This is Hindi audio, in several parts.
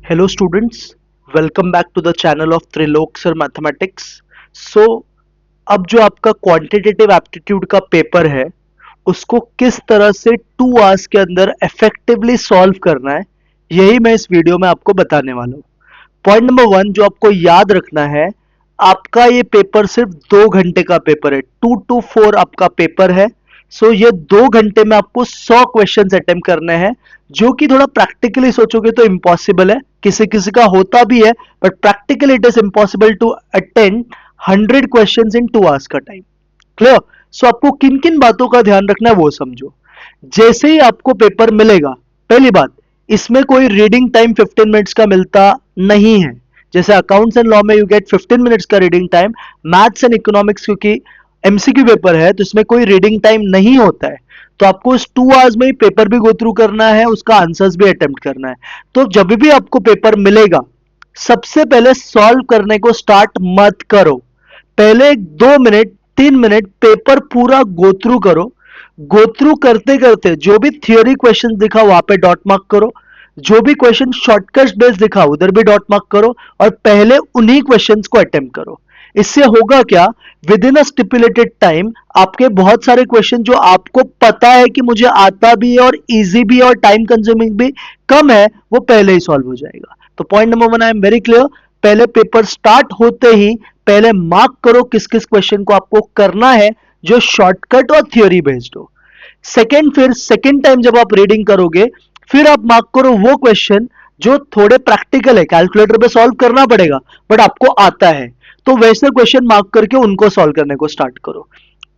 Hello students, welcome back to the channel of Trilok Sir Mathematics. So अब जो आपका क्वांटिटेटिव एप्टीट्यूड का पेपर है उसको किस तरह से 2 आवर्स के अंदर इफेक्टिवली सॉल्व करना है यही मैं इस वीडियो में आपको बताने वाला हूँ। पॉइंट नंबर 1 जो आपको याद रखना है, आपका ये पेपर सिर्फ 2 घंटे का पेपर है, 2 to 4 आपका पेपर है। सो ये 2 घंटे में आपको 100 क्वेश्चंस अटेम्प्ट करने हैं, जो कि थोड़ा प्रैक्टिकली सोचोगे तो इम्पॉसिबल है, किसी किसी का होता भी है, but practically it is impossible to attend 100 questions in 2 hours का टाइम। क्लियर? सो आपको किन किन बातों का ध्यान रखना है वो समझो। जैसे ही आपको पेपर मिलेगा, पहली बात, इसमें कोई रीडिंग टाइम 15 मिनट्स का मिलता नहीं है। जैसे अकाउंट्स एंड लॉ में यू गेट 15 मिनट्स का reading time, maths and economics क्योंकि एमसीक्यू पेपर है तो इसमें कोई रीडिंग टाइम नहीं होता है। तो आपको इस 2 आवर्स में ही पेपर भी गो थ्रू करना है, उसका आंसर्स भी अटेम्प्ट करना है। तो जब भी आपको पेपर मिलेगा, सबसे पहले सॉल्व करने को स्टार्ट मत करो। पहले 2 मिनट 3 मिनट पेपर पूरा गो थ्रू करो। गो थ्रू करते करते जो भी थियोरी क्वेश्चन दिखा वहां पे डॉट मार्क करो, जो भी क्वेश्चन शॉर्टकट बेस्ड दिखा उधर भी डॉट मार्क करो, और पहले उन्हीं क्वेश्चंस को अटेम्प्ट करो। इससे होगा क्या, with in a stipulated time आपके बहुत सारे क्वेश्चन जो आपको पता है कि मुझे आता भी है और इजी भी है और टाइम कंज्यूमिंग भी कम है, वो पहले ही सॉल्व हो जाएगा। तो point number 1 I am very clear, पहले पेपर स्टार्ट होते ही पहले मार्क करो किस किस क्वेश्चन को आपको करना है जो शॉर्टकट और थ्योरी बेस्ड हो। सेकेंड, फिर सेकेंड टाइम जब आप रीडिंग करोगे, फिर आप मार्क करो वो क्वेश्चन जो थोड़े प्रैक्टिकल है, कैलकुलेटर पे सॉल्व करना पड़ेगा बट आपको आता है, तो वैसे क्वेश्चन मार्क करके उनको सॉल्व करने को स्टार्ट करो।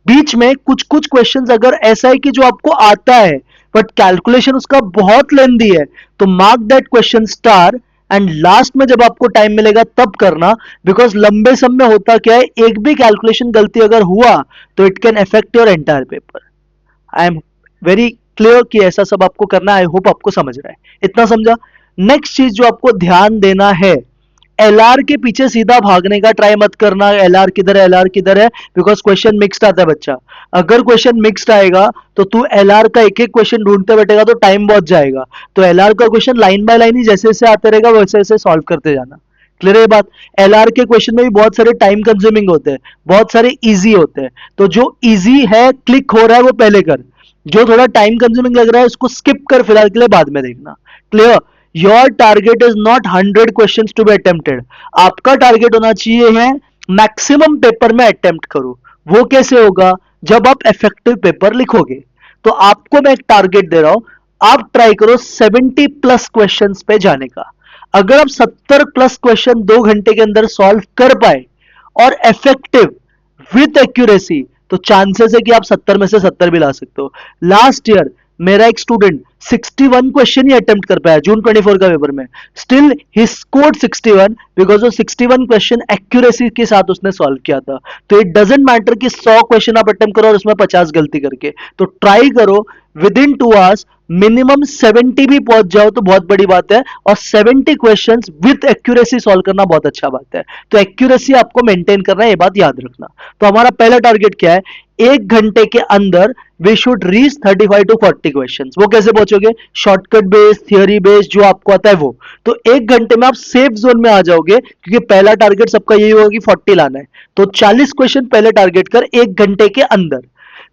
बीच में कुछ कुछ क्वेश्चंस अगर ऐसा है कि जो आपको आता है बट कैलकुलेशन उसका बहुत लेंदी है, तो mark that question star, and last में जब आपको टाइम मिलेगा तब करना। बिकॉज लंबे समय में होता क्या है, एक भी कैलकुलेशन गलती अगर हुआ तो it can affect your entire paper. I am very clear कि ऐसा सब आपको करना है। आई होप आपको समझ रहा है, इतना समझा। नेक्स्ट चीज जो आपको ध्यान देना है, एलआर के पीछे सीधा भागने का ट्राई मत करना, एलआर किधर है एलआर किधर है, बिकॉज क्वेश्चन मिक्स्ड आता है बच्चा। अगर क्वेश्चन मिक्स्ड आएगा तो तू एलआर का एक एक क्वेश्चन ढूंढते बैठेगा तो टाइम बहुत जाएगा। तो एलआर का क्वेश्चन लाइन बाय लाइन ही जैसे जैसे आते रहेगा वैसे वैसे सॉल्व करते जाना। क्लियर है ये बात? एलआर के क्वेश्चन में भी बहुत सारे टाइम कंज्यूमिंग होते हैं, बहुत सारे इजी होते हैं, तो जो इजी है क्लिक हो रहा है वो पहले कर, जो थोड़ा टाइम कंज्यूमिंग लग रहा है उसको स्किप कर, फिलहाल के लिए बाद में देखना। Clear? Your target is not 100 question to be attempted, आपका टारगेट होना चाहिए है मैक्सिमम पेपर में अटेम्प्ट करो। वो कैसे होगा, जब आप इफेक्टिव पेपर लिखोगे। तो आपको मैं एक टारगेट दे रहा हूं, आप ट्राई करो 70+ क्वेश्चन पे जाने का। अगर आप 70+ क्वेश्चन 2 घंटे के अंदर सॉल्व कर पाए और इफेक्टिव विथ एक्यूरेसी, तो चांसेस है कि आप 70 में से 70 भी ला सकते हो। लास्ट ईयर मेरा एक स्टूडेंट 61 क्वेश्चन ही अटेम्प्ट कर पाया जून 24 का पेपर में, स्टिल ही स्कोर्ड 61 बिकॉज वो 61 क्वेश्चन एक्यूरेसी के साथ उसने सॉल्व किया था। तो इट डजेंट मैटर कि 100 क्वेश्चन आप अटेम्प्ट करो और उसमें 50 गलती करके, तो ट्राई करो विद इन 2 आवर्स मिनिमम 70 भी पहुंच जाओ तो बहुत बड़ी बात है, और 70 क्वेश्चंस विद एक्यूरेसी सॉल्व करना बहुत अच्छा बात है। तो एक्यूरेसी आपको मेंटेन करना है, ये बात याद रखना। तो हमारा पहला टारगेट क्या है, 1 घंटे के अंदर we should reach 35 to 40 question. वो कैसे पहुंचोगे, शॉर्टकट बेस्ड थियोरी बेस्ड जो आपको आता है वो। तो 1 घंटे में आप सेफ जोन में आ जाओगे, क्योंकि पहला टारगेट सबका यही होगा कि 40 लाना है। तो 40 क्वेश्चन पहले टारगेट कर 1 घंटे के अंदर।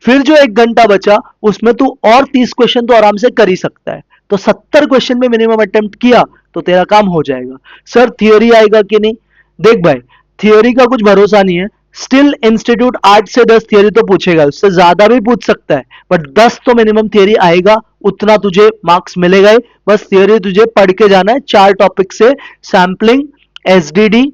फिर जो 1 घंटा बचा उसमें तू और 30 क्वेश्चन तो आराम से कर ही सकता है, तो 70 क्वेश्चन में मिनिमम अटेम्प्ट किया तो तेरा काम हो जाएगा। सर थियोरी आएगा कि नहीं, देख भाई, थियोरी का कुछ भरोसा नहीं है। स्टिल इंस्टीट्यूट 8 से 10 थियोरी तो पूछेगा, उससे ज्यादा भी पूछ सकता है, बट 10 तो मिनिमम थियोरी आएगा, उतना तुझे मार्क्स मिलेगा ही। बस थियोरी तुझे पढ़ के जाना है 4 टॉपिक से, सैम्पलिंग, एसडीडी,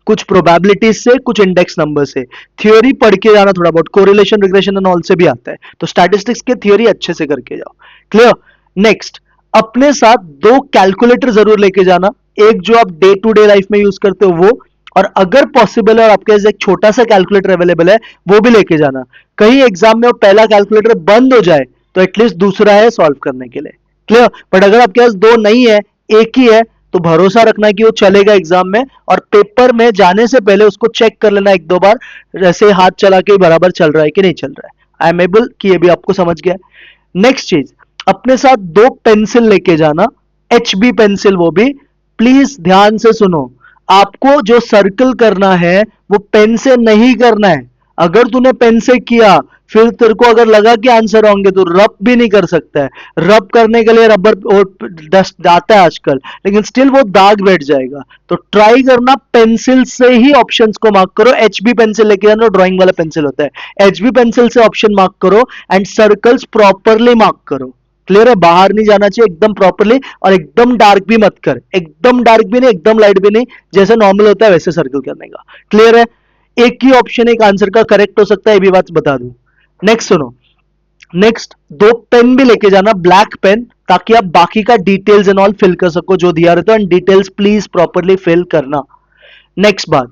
कुछ प्रोबेबिलिटीज से, कुछ इंडेक्स नंबर से। थ्योरी पढ़ के जाना, थोड़ा बहुत कोरिलेशन रिग्रेशन एंड ऑल से भी आता है, तो स्टैटिस्टिक्स के थ्योरी अच्छे से करके जाओ। क्लियर? नेक्स्ट, अपने साथ 2 कैलकुलेटर जरूर लेके जाना, एक जो आप डे टू डे लाइफ में यूज करते हो वो, और अगर पॉसिबल है और आपके पास एक छोटा सा कैलकुलेटर अवेलेबल है वो भी लेके जाना। कहीं एग्जाम में वो पहला कैलकुलेटर बंद हो जाए तो एटलीस्ट दूसरा है सॉल्व करने के लिए। क्लियर? बट अगर आपके पास 2 नहीं है, एक ही है, तो भरोसा रखना कि वो चलेगा एग्जाम में, और पेपर में जाने से पहले उसको चेक कर लेना 1-2 बार, जैसे हाथ चला के बराबर चल रहा है कि नहीं चल रहा है। आई एम एबल कि ये भी आपको समझ गया है। नेक्स्ट चीज, अपने साथ 2 पेंसिल लेके जाना, एचबी पेंसिल, वो भी प्लीज ध्यान से सुनो, आपको जो सर्कल करना है वो पेन से नहीं करना है। अगर तूने पेन से किया, फिर तेरे को अगर लगा कि आंसर होंगे तो रब भी नहीं कर सकता है। रब करने के लिए रबर और डस्ट जाता है आजकल, लेकिन स्टिल वो दाग बैठ जाएगा। तो ट्राई करना पेंसिल से ही ऑप्शंस को मार्क करो। एचबी पेंसिल लेके जाना, ड्राइंग वाला पेंसिल होता है, एचबी पेंसिल से ऑप्शन मार्क करो एंड सर्कल्स प्रॉपरली मार्क करो। क्लियर है? बाहर नहीं जाना चाहिए, एकदम प्रॉपरली, और एकदम डार्क भी मत कर, एकदम डार्क भी नहीं एकदम लाइट भी नहीं, जैसे नॉर्मल होता है वैसे सर्कल करने का। क्लियर है? एक ही ऑप्शन एक आंसर का करेक्ट हो सकता है, ये भी बात बता दूं। नेक्स्ट सुनो, नेक्स्ट दो पेन भी लेके जाना, ब्लैक पेन, ताकि आप बाकी का डिटेल्स एंड ऑल फिल कर सको जो दिया रहता है, and details please properly fill करना। नेक्स्ट बात,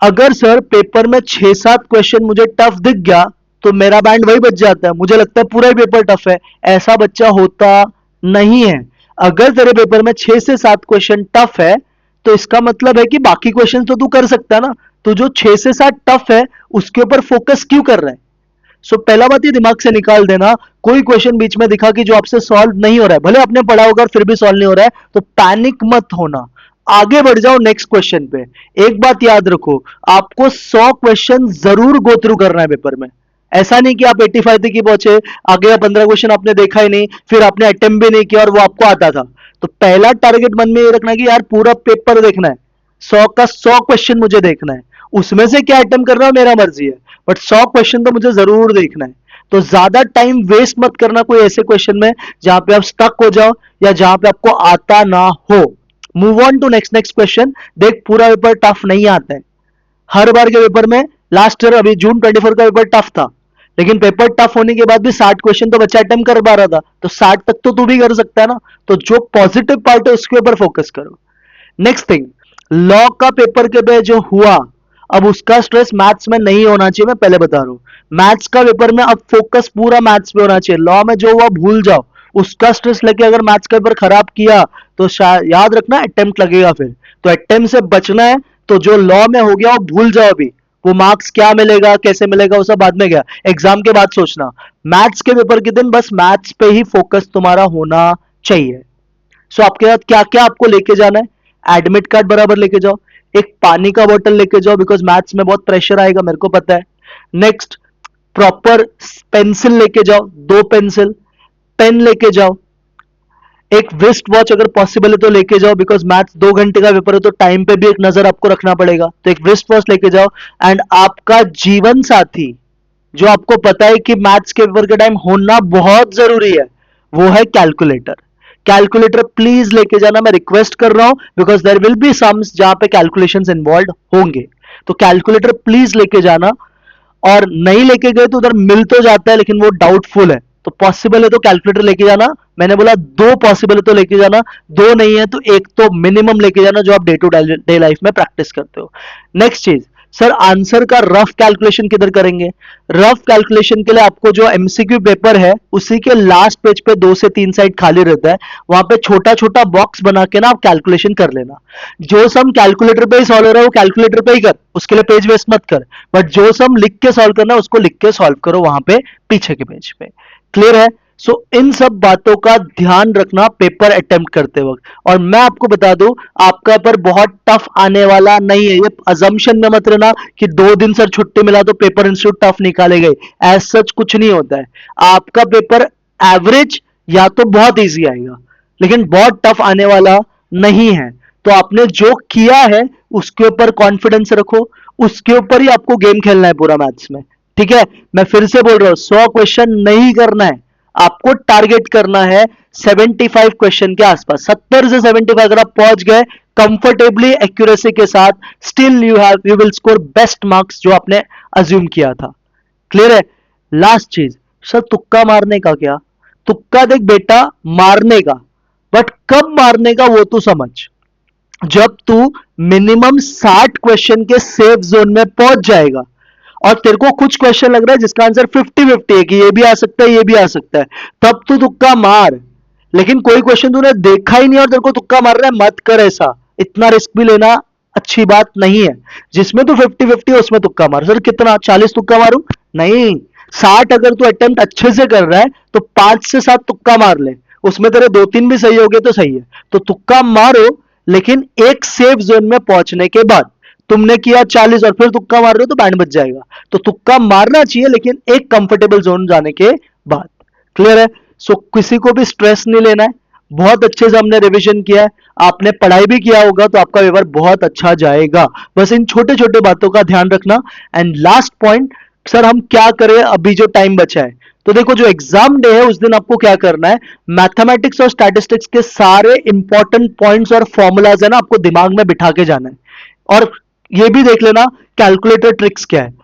अगर सर पेपर में 6-7 क्वेश्चन मुझे टफ दिख गया तो मेरा बैंड वही बच जाता है, मुझे लगता है पूरा ही पेपर टफ है। ऐसा बच्चा होता नहीं है। अगर तेरे पेपर में 6 से 7 क्वेश्चन टफ है तो इसका मतलब है कि बाकी क्वेश्चन तो तू कर सकता है ना। तो जो 6 से 7 टफ है उसके ऊपर फोकस क्यों कर रहा है? सो पहला बात ये दिमाग से निकाल देना, कोई क्वेश्चन बीच में दिखा कि जो आपसे सॉल्व नहीं हो रहा है, भले आपने पढ़ा होगा फिर भी सॉल्व नहीं हो रहा है, तो पैनिक मत होना, आगे बढ़ जाओ नेक्स्ट क्वेश्चन पे। एक बात याद रखो, आपको 100 क्वेश्चन जरूर गो थ्रू करना है पेपर में। ऐसा नहीं कि आप 85 तक ही पहुंचे, आगे का 15 क्वेश्चन आपने देखा ही नहीं, फिर आपने अटेम्प्ट भी नहीं किया और वो आपको आता था। तो पहला टारगेट मन में ये रखना कि यार पूरा पेपर देखना है, 100 का 100 क्वेश्चन मुझे देखना है, उसमें से क्या अटेम्प्ट कर रहा हूं मेरा मर्जी है, बट 100 क्वेश्चन तो मुझे जरूर देखना है। तो ज्यादा टाइम वेस्ट मत करना कोई ऐसे क्वेश्चन में जहां पे आप स्टक हो जाओ या जहां पे आपको आता ना हो। Move on to next question. देख, पूरा पेपर टफ नहीं आता है। हर बार के पेपर में, लास्ट ईयर अभी जून 24 का पेपर टफ था, लेकिन पेपर टफ होने के बाद भी 60 क्वेश्चन तो बच्चा अटेम्प्ट कर पा रहा था, तो 60 तक तो तू भी कर सकता है ना। तो जो पॉजिटिव पार्ट है उसके ऊपर फोकस करो। नेक्स्ट थिंग, लॉ का पेपर के पे जो हुआ, अब उसका स्ट्रेस मैथ्स में नहीं होना चाहिए, मैं पहले बता रहा हूं। मैथ्स का पेपर में अब फोकस पूरा मैथ्स पे होना चाहिए। लॉ में जो हुआ भूल जाओ, उसका स्ट्रेस लेके अगर मैथ्स का पेपर खराब किया तो याद रखना अटेम्प्ट लगेगा फिर। तो अटेम्प्ट से बचना है, तो जो लॉ में हो गया वो भूल जाओ अभी। वो मार्क्स क्या मिलेगा कैसे मिलेगा वो सब बाद में, गया एग्जाम के बाद सोचना। मैथ्स के पेपर के दिन बस मैथ्स पे ही फोकस तुम्हारा होना चाहिए। सो आपके साथ क्या क्या आपको लेके जाना है? एडमिट कार्ड बराबर लेके जाओ, एक पानी का बोतल लेके जाओ, बिकॉज मैथ्स में बहुत प्रेशर आएगा मेरे को पता है। नेक्स्ट, प्रॉपर पेंसिल लेके जाओ, 2 पेंसिल, पेन लेके जाओ, एक वेस्ट वॉच अगर पॉसिबल है तो लेके जाओ, बिकॉज मैथ्स 2 घंटे का पेपर है तो टाइम पे भी एक नजर आपको रखना पड़ेगा, तो एक वेस्ट वॉच लेके जाओ। एंड आपका जीवन साथी जो आपको पता है कि मैथ्स के पेपर के टाइम होना बहुत जरूरी है, वो है कैलकुलेटर। कैलकुलेटर प्लीज लेके जाना, मैं रिक्वेस्ट कर रहा हूं, because there will be sums जहां पे कैलकुलेशंस इन्वॉल्व होंगे। तो कैलकुलेटर प्लीज लेके जाना, और नहीं लेके गए तो उधर मिल तो जाता है लेकिन वो डाउटफुल है, तो पॉसिबल है तो कैलकुलेटर लेके जाना। मैंने बोला 2 पॉसिबल है तो लेके जाना, 2 नहीं है तो एक तो मिनिमम लेके जाना जो आप डे टू डे लाइफ में प्रैक्टिस करते हो। नेक्स्ट चीज, सर आंसर का रफ कैलकुलेशन किधर करेंगे? रफ कैलकुलेशन के लिए आपको जो एमसीक्यू पेपर है उसी के लास्ट पेज पे 2 से 3 साइड खाली रहता है, वहां पे छोटा छोटा बॉक्स बना के ना आप कैलकुलेशन कर लेना। जो सम कैलकुलेटर पे ही सॉल्व हो रहा है वो कैलकुलेटर पे ही कर, उसके लिए पेज वेस्ट मत कर, बट जो सम लिख के सॉल्व करना है उसको लिख के सॉल्व करो वहां पे पीछे के पेज पे। क्लियर है? सो इन सब बातों का ध्यान रखना पेपर अटेम्प्ट करते वक्त। और मैं आपको बता दूं, आपका पेपर बहुत टफ आने वाला नहीं है, ये अजम्पशन में मत रहना कि 2 दिन सर छुट्टी मिला तो पेपर इंस्टीट्यूट टफ निकाले गए, एज सच कुछ नहीं होता है। आपका पेपर एवरेज या तो बहुत इजी आएगा, लेकिन बहुत टफ आने वाला नहीं है। तो आपने जो किया है उसके ऊपर कॉन्फिडेंस रखो, उसके ऊपर ही आपको गेम खेलना है पूरा मैथ्स में। ठीक है? मैं फिर से बोल रहा हूं, 100 क्वेश्चन नहीं करना है, आपको टारगेट करना है 75 क्वेश्चन के आसपास। 70 से 75 अगर आप पहुंच गए कंफर्टेबली एक्यूरेसी के साथ, still you will score best marks जो आपने अज्यूम किया था। क्लियर है? लास्ट चीज, सर तुक्का मारने का क्या? तुक्का देख बेटा, मारने का, बट कब मारने का वो तू समझ। जब तू मिनिमम 60 क्वेश्चन के सेफ जोन में पहुंच जाएगा और तेरे को कुछ क्वेश्चन लग रहा है जिसका आंसर 50-50 है कि ये भी आ सकता है ये भी आ सकता है, तब तू तुक्का मार। लेकिन कोई क्वेश्चन तूने देखा ही नहीं और तेरे को तुक्का मार रहा है, मत कर ऐसा, इतना रिस्क भी लेना अच्छी बात नहीं है। जिसमें तू 50-50 है उसमें तुक्का मार। सर कितना, 40 तुक्का मारूं? नहीं, 60 अगर तू अटेम्प्ट अच्छे से कर रहा है तो 5 से 7 तुक्का मार ले, उसमें तेरे 2-3 भी सही हो गए तो सही है। तो तुक्का मारो, लेकिन एक सेफ जोन में पहुंचने के बाद। तुमने किया 40 और फिर तुक्का मार रहे हो तो बैंड बच जाएगा। तो तुक्का मारना चाहिए लेकिन एक कंफर्टेबल जोन जाने के बाद। क्लियर है? सो किसी को भी स्ट्रेस नहीं लेना है। बहुत अच्छे से हमने रिवीजन किया है, आपने पढ़ाई भी किया होगा तो आपका पेपर बहुत अच्छा जाएगा। बस इन छोटे छोटे बातों का ध्यान रखना। एंड लास्ट पॉइंट, सर हम क्या करें अभी जो टाइम बचा है? तो देखो, जो एग्जाम डे है उस दिन आपको क्या करना है, मैथमेटिक्स और स्टैटिस्टिक्स के सारे इंपॉर्टेंट पॉइंट्स और फॉर्मूलाज है ना, आपको दिमाग में बिठा के जाना है। और ये भी देख लेना कैलकुलेटर ट्रिक्स क्या है।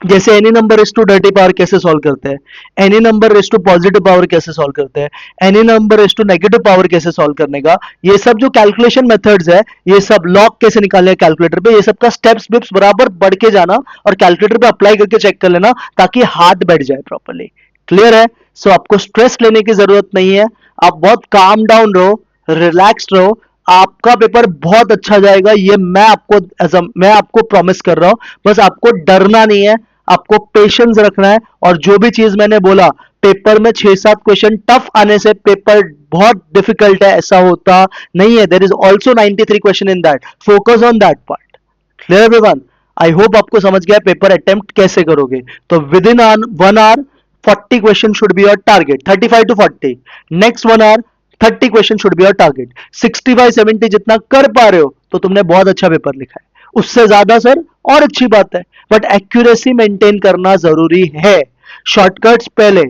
जैसे any number is to dirty power कैसे सॉल्व करते हैं, any number is to positive power कैसे सॉल्व करते हैं, any number is to negative power कैसे सॉल्व करने का, ये सब जो कैलकुलेशन मेथड्स है, ये सब लॉग कैसे निकालने कैलकुलेटर पे, ये सब का स्टेप्स बिप्स बराबर बढ़ के जाना और कैलकुलेटर पे अप्लाई करके चेक कर लेना ताकि हाथ बैठ जाए प्रॉपरली। क्लियर है? सो आपको स्ट्रेस लेने की जरूरत नहीं है, आप बहुत काम डाउन रहो, रिलैक्स्ड रहो, आपका पेपर बहुत अच्छा जाएगा, ये मैं आपको प्रॉमिस कर रहा हूं। बस आपको डरना नहीं है, आपको पेशेंस रखना है, और जो भी चीज मैंने बोला, पेपर में 6-7 क्वेश्चन टफ आने से पेपर बहुत डिफिकल्ट है ऐसा होता नहीं है। There is also 93 question in that, focus on that part. Clear everyone? I hope आपको समझ गया पेपर अटेम्प्ट कैसे करोगे। तो within 1 hour 40 question should be your target, 35 to 40। Next 1 hour 30 question should be your target. 65-70 जितना कर पा रहे हो तो तुमने बहुत अच्छा पेपर लिखा है। उससे ज्यादा सर और अच्छी बात है, बट एक्यूरेसी मेंटेन करना जरूरी है। शॉर्टकट्स पहले,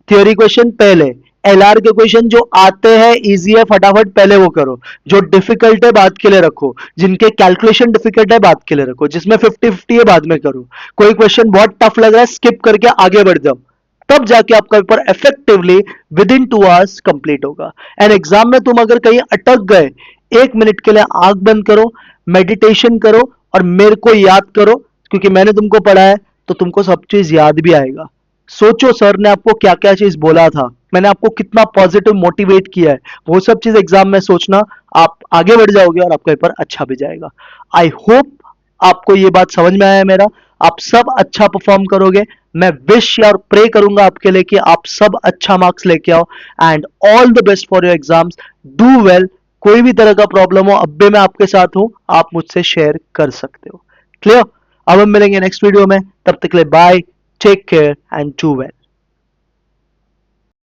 थ्योरी क्वेश्चन पहले, एलआर के क्वेश्चन जो आते हैं इजी है फटाफट पहले वो करो, जो डिफिकल्ट है बाद के लिए रखो, जिनके कैलकुलेशन डिफिकल्ट है बाद के लिए रखो, जिसमें 50-50 है बाद में करो, कोई क्वेश्चन बहुत टफ लग रहा है स्किप करके आगे बढ़ जाओ, तब जाके आपका paper effectively with in 2 hours complete होगा। एंड एग्जाम में तुम अगर कहीं अटक गए, 1 मिनट के लिए आंख बंद करो, मेडिटेशन करो और मेरे को याद करो, क्योंकि मैंने तुमको पढ़ा है तो तुमको सब चीज याद भी आएगा। सोचो सर ने आपको क्या क्या चीज बोला था, मैंने आपको कितना पॉजिटिव मोटिवेट किया है, वो सब चीज एग्जाम में सोचना, आप आगे बढ़ जाओगे और आपका पेपर अच्छा भी जाएगा। आई होप आपको ये बात समझ में आया है मेरा, आप सब अच्छा परफॉर्म करोगे। मैं विश और प्रे करूंगा आपके लिए कि आप सब अच्छा मार्क्स लेके आओ। And all the best for your exams, do well. कोई भी तरह का प्रॉब्लम हो अब भी मैं आपके साथ हूं, आप मुझसे शेयर कर सकते हो। क्लियर? अब हम मिलेंगे नेक्स्ट वीडियो में, तब तक के लिए bye, take care and do well.